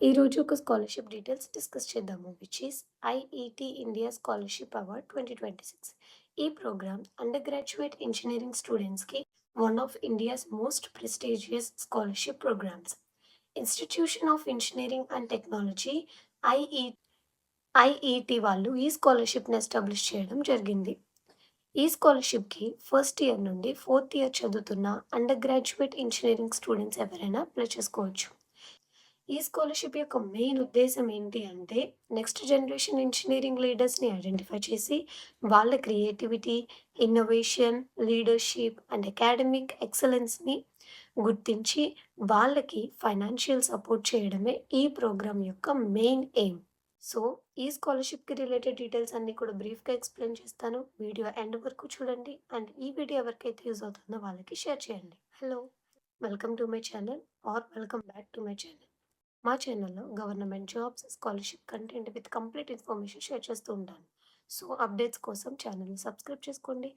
ఈరోజు ఒక scholarship details discuss చేద్దాము. Which is IET India scholarship award 2026. ఈ ప్రోగ్రామ్ అండర్ గ్రాడ్యుయేట్ ఇంజినీరింగ్ స్టూడెంట్స్‌కి one of India's most prestigious scholarship programmes. Institution of engineering and technology IE IET వాళ్ళు ఈ స్కాలర్‌షిప్‌ని establish చేయడం జరిగింది. ఈ స్కాలర్‌షిప్‌కి ఫస్ట్ ఇయర్ నుండి ఫోర్త్ ఇయర్ చదువుతున్న అండర్ గ్రాడ్యుయేట్ ఇంజినీరింగ్ స్టూడెంట్స్ ఎవరైనా అప్లై చేసుకోవచ్చు. ఈ స్కాలర్‌షిప్ యొక్క మెయిన్ ఉద్దేశ్యం ఏంటి అంటే, నెక్స్ట్ జనరేషన్ ఇంజినీరింగ్ లీడర్స్‌ని ఐడెంటిఫై చేసి, వాళ్ళ creativity, innovation, leadership and academic ఎక్సలెన్స్‌ని గుర్తించి, వాళ్ళకి ఫైనాన్షియల్ సపోర్ట్ చేయడమే ఈ ప్రోగ్రామ్ యొక్క మెయిన్ ఎయిమ్. సో, ఈ స్కాలర్‌షిప్‌కి రిలేటెడ్ డీటెయిల్స్ అన్నీ కూడా బ్రీఫ్‌గా ఎక్స్‌ప్లెయిన్ చేస్తాను. వీడియో ఎండ్ వరకు చూడండి. అండ్ ఈ వీడియో ఎవరికైతే యూజ్ అవుతుందో వాళ్ళకి షేర్ చేయండి. Hello! Welcome to my channel or welcome back to my channel. మా ఛానల్లో government jobs, scholarship content with complete information share చేస్తూ ఉంటాను. సో, అప్డేట్స్ కోసం ఛానల్‌ని సబ్స్క్రైబ్ చేసుకోండి.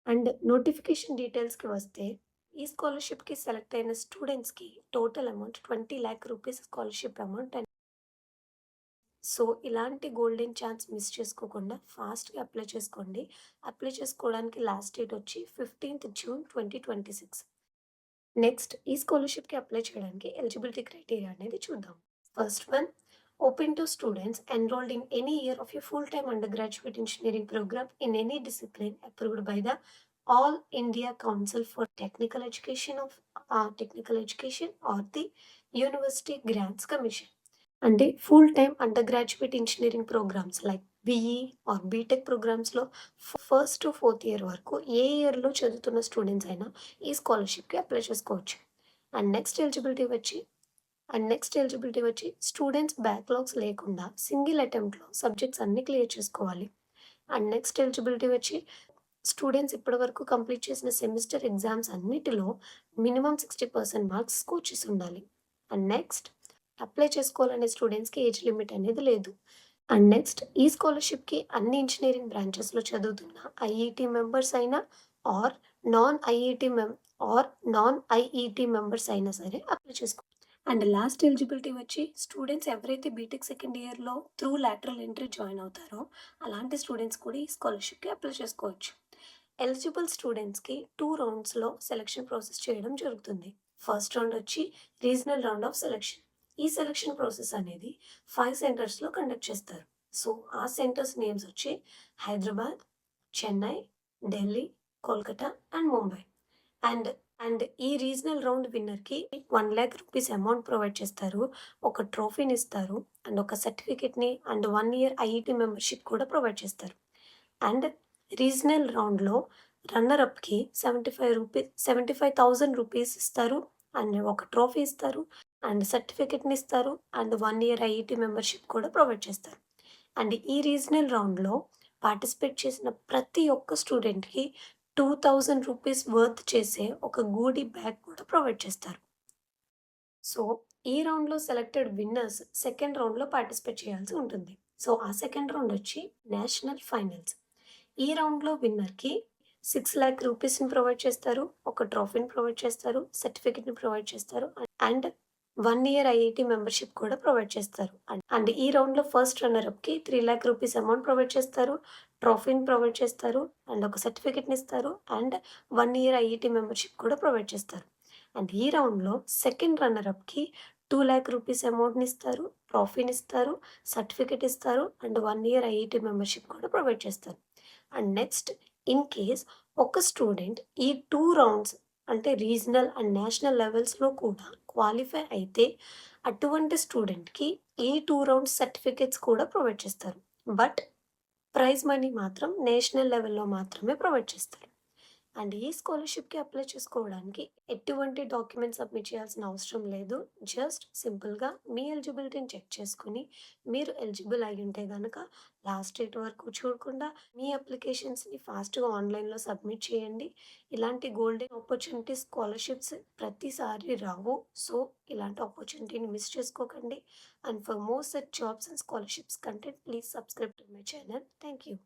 అండ్ నోటిఫికేషన్ డీటెయిల్స్‌కి వస్తే, ఈ స్కాలర్‌షిప్‌కి సెలెక్ట్ అయిన స్టూడెంట్స్‌కి total amount 20,00,000 rupees scholarship amount. And so, ఇలాంటి గోల్డెన్ ఛాన్స్ మిస్ చేసుకోకుండా ఫాస్ట్‌గా అప్లై చేసుకోండి. అప్లై చేసుకోవడానికి లాస్ట్ డేట్ వచ్చి 15th జూన్ 2026. నెక్స్ట్ ఈ స్కాలర్‌షిప్‌కి అప్లై చేయడానికి ఎలిజిబిలిటీ క్రైటీరియా అనేది చూద్దాం. First one, open to students enrolled in any year of a full time undergraduate engineering programme in any discipline approved by the All India Council for Technical Education or the University Grants Commission. అంటే full time undergraduate engineering programmes like BE or B Tech ప్రోగ్రామ్స్‌లో first to fourth year వరకు ఏ ఇయర్‌లో చదువుతున్న students అయినా ఈ స్కాలర్‌షిప్‌కి apply చేసుకోవచ్చు. అండ్ నెక్స్ట్ ఎలిజిబిలిటీ వచ్చి స్టూడెంట్స్ బ్యాక్‌లాగ్స్ లేకుండా సింగిల్ అటెంప్ట్‌లో సబ్జెక్ట్స్ అన్నీ క్లియర్ చేసుకోవాలి. అండ్ నెక్స్ట్ ఎలిజిబిలిటీ వచ్చి స్టూడెంట్స్ ఇప్పటివరకు కంప్లీట్ చేసిన సెమిస్టర్ ఎగ్జామ్స్ అన్నిటిలో మినిమమ్ 60% మార్క్స్ స్కోర్ చేసి ఉండాలి. అండ్ నెక్స్ట్ అప్లై చేసుకోవాలనే స్టూడెంట్స్‌కి ఏజ్ లిమిట్ అనేది లేదు. అండ్ నెక్స్ట్ ఈ స్కాలర్‌షిప్‌కి అన్ని ఇంజినీరింగ్ బ్రాంచెస్‌లో చదువుతున్న ఐఐటీ మెంబర్స్ అయినా ఆర్ నాన్ ఐఐటీ మెం నాన్ ఐఈటీ మెంబర్స్ అయినా సరే అప్లై చేసుకోవచ్చు. అండ్ లాస్ట్ ఎలిజిబిలిటీ వచ్చి స్టూడెంట్స్ ఎవరైతే బీటెక్ సెకండ్ ఇయర్‌లో త్రూ లాటరల్ ఎంట్రీ జాయిన్ అవుతారో అలాంటి స్టూడెంట్స్ కూడా ఈ స్కాలర్‌షిప్‌కి అప్లై చేసుకోవచ్చు. ఎలిజిబుల్ స్టూడెంట్స్‌కి 2 రౌండ్స్‌లో సెలక్షన్ ప్రాసెస్ చేయడం జరుగుతుంది. ఫస్ట్ రౌండ్ వచ్చి రీజనల్ రౌండ్ ఆఫ్ సెలక్షన్. ఈ సెలక్షన్ ప్రాసెస్ అనేది 5 సెంటర్స్‌లో కండక్ట్ చేస్తారు. సో, ఆ సెంటర్స్ నేమ్స్ వచ్చి Hyderabad, Chennai, Delhi, Kolkata and Mumbai. And and ఈ రీజనల్ రౌండ్ విన్నర్‌కి 1,00,000 రూపీస్ అమౌంట్ ప్రొవైడ్ చేస్తారు. ఒక ట్రోఫీనిస్తారు అండ్ ఒక సర్టిఫికేట్‌ని అండ్ 1 ఇయర్ ఐఐటీ మెంబర్‌షిప్ కూడా ప్రొవైడ్ చేస్తారు. అండ్ రీజనల్ రౌండ్‌లో రన్నర్ అప్‌కి 75,000 రూపీస్ ఇస్తారు. అండ్ ఒక ట్రోఫీ ఇస్తారు. అండ్ సర్టిఫికేట్‌నిస్తారు. అండ్ 1 ఇయర్ ఐఐటీ మెంబర్‌షిప్ కూడా ప్రొవైడ్ చేస్తారు. అండ్ ఈ రీజనల్ రౌండ్‌లో పార్టిసిపేట్ చేసిన ప్రతి ఒక్క స్టూడెంట్‌కి 2,000 రూపీస్ వర్త్ చేసే ఒక గూడీ బ్యాగ్ కూడా ప్రొవైడ్ చేస్తారు. సో, ఈ రౌండ్‌లో సెలెక్టెడ్ విన్నర్స్ సెకండ్ రౌండ్‌లో పార్టిసిపేట్ చేయాల్సి ఉంటుంది. సో, ఆ సెకండ్ రౌండ్ వచ్చి నేషనల్ ఫైనల్స్. ఈ రౌండ్‌లో విన్నర్‌కి 6,00,000 రూపీస్‌ని ప్రొవైడ్ చేస్తారు. ఒక ట్రోఫీని ప్రొవైడ్ చేస్తారు. సర్టిఫికేట్‌ని ప్రొవైడ్ చేస్తారు. అండ్ 1 ఇయర్ ఐఐటీ మెంబర్‌షిప్ కూడా ప్రొవైడ్ చేస్తారు. అండ్ ఈ రౌండ్‌లో ఫస్ట్ రన్నర్ అప్‌కి 3,00,000 రూపీస్ అమౌంట్ ప్రొవైడ్ చేస్తారు. ట్రోఫీని ప్రొవైడ్ చేస్తారు. అండ్ ఒక సర్టిఫికేట్‌ని ఇస్తారు. అండ్ 1 ఇయర్ ఐఐటీ మెంబర్‌షిప్ కూడా ప్రొవైడ్ చేస్తారు. అండ్ ఈ రౌండ్‌లో సెకండ్ రన్నర్ అప్‌కి 2,00,000 రూపీస్ అమౌంట్‌ని ఇస్తారు. ట్రోఫీని ఇస్తారు. సర్టిఫికేట్ ఇస్తారు. అండ్ 1 ఇయర్ ఐఐటీ మెంబర్‌షిప్ కూడా ప్రొవైడ్ చేస్తారు. అండ్ నెక్స్ట్ ఇన్ కేస్ ఒక స్టూడెంట్ ఈ 2 రౌండ్స్ అంటే రీజనల్ అండ్ నేషనల్ లెవెల్స్‌లో కూడా క్వాలిఫై అయితే అటువంటి స్టూడెంట్‌కి ఈ 2 రౌండ్స్ సర్టిఫికేట్స్ కూడా ప్రొవైడ్ చేస్తారు. బట్ ప్రైజ్ మనీ మాత్రం నేషనల్ లెవెల్‌లో మాత్రమే ప్రొవైడ్ చేస్తారు. అండ్ ఈ స్కాలర్‌షిప్‌కి అప్లై చేసుకోవడానికి ఎటువంటి డాక్యుమెంట్స్ సబ్మిట్ చేయాల్సిన అవసరం లేదు. జస్ట్ సింపుల్‌గా మీ ఎలిజిబిలిటీని చెక్ చేసుకొని, మీరు ఎలిజిబుల్ అయ్యుంటే గనక లాస్ట్ డేట్ వరకు చూడకుండా మీ అప్లికేషన్స్‌ని ఫాస్ట్‌గా ఆన్‌లైన్‌లో సబ్మిట్ చేయండి. ఇలాంటి గోల్డెన్ ఆపర్చునిటీస్ స్కాలర్‌షిప్స్ ప్రతిసారి రావు. సో, ఇలాంటి ఆపర్చునిటీని మిస్ చేసుకోకండి. And for more such jobs and scholarships content please subscribe to my channel. Thank you.